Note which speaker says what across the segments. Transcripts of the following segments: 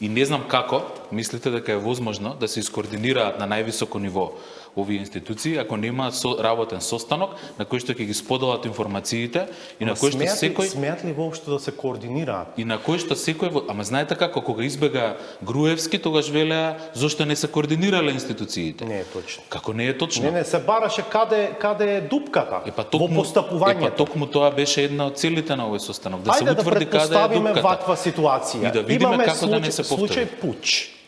Speaker 1: И не знам како мислите дека е возможно да се искоординираат на највисоко ниво овие институции, ако нема работен состанок на кој што ќе ги споделат информациите и на кој што секој
Speaker 2: смеат ли воопшто да се координираат?
Speaker 1: и на кој што секој, ама знаете како, кога избега Груевски, тогаш велеа зошто не се координирале институциите.
Speaker 2: Не е точно.
Speaker 1: Како не е точно?
Speaker 2: Не, се бараше каде е дупката во
Speaker 1: Е,
Speaker 2: постапувањето.
Speaker 1: па токму тоа беше една од целите на овој состанок, да се
Speaker 2: Ајде да
Speaker 1: утврди каде е
Speaker 2: предпоставиме
Speaker 1: дупката.
Speaker 2: ваква ситуација.
Speaker 1: И да видиме
Speaker 2: Имаме
Speaker 1: како да не се повтори.
Speaker 2: случај Пуч.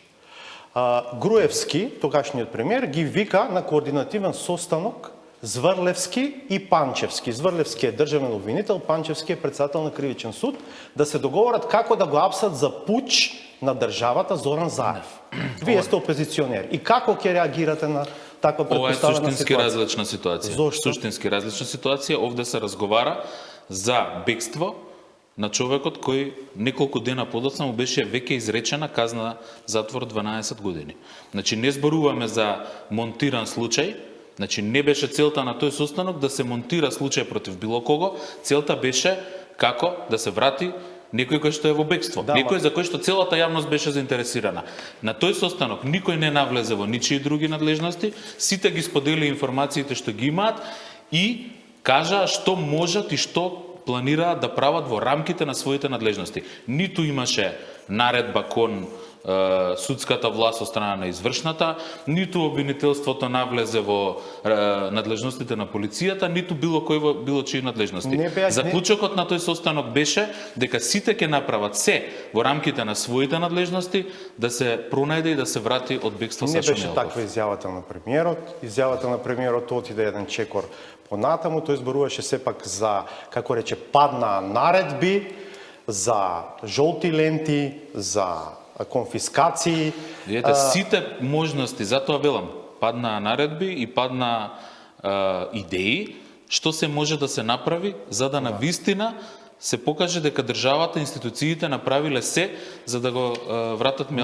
Speaker 2: Груевски, тогашниот премиер, ги вика на координативен состанок Зврлевски и Панчевски. Зврлевски е државен обвинител, Панчевски е председател на кривичен суд, да се договорат како да го апсат за пуч на државата Зоран Заев. Вие сте опозиционер. И како ќе реагирате на таква
Speaker 1: Ова е
Speaker 2: предпоставена
Speaker 1: суштински
Speaker 2: ситуација?
Speaker 1: различна ситуација.
Speaker 2: Зошто?
Speaker 1: Суштински различна ситуација. Овде се разговара за бегство на човекот кој неколку дена подоцна му беше веќе изречена казна затвор 12 години. Значи не зборуваме за монтиран случај, значи не беше целта на тој состанок да се монтира случај против било кого, целта беше како да се врати некој кој што е во бегство, некој за кој што целата јавност беше заинтересирана. На тој состанок никој не навлезе во ничии други надлежности, сите ги сподели информациите што ги имаат и кажаа што можат и што планираат да прават во рамките на своите надлежности. Ниту имаше наредба кон судската власт од страна на извршната, ниту обвинителството навлезе во надлежностите на полицијата, ниту било кој во било чии надлежности. Заклучокот на тој состанок беше дека сите ќе направат се во рамките на своите надлежности да се пронајде и да се врати од бегство Сашо Мелков.
Speaker 2: Не беше таква изјавата на премиерот. Изјавата на премиерот отиде еден чекор понатаму, тој зборуваше сепак за, како рече, падна наредби, за жолти ленти, за конфискации.
Speaker 1: Видете, сите можности, затоа велам, падна наредби и падна идеи, што се може да се направи за да навистина се покаже дека државата, институциите направиле се за да го вратат Мелков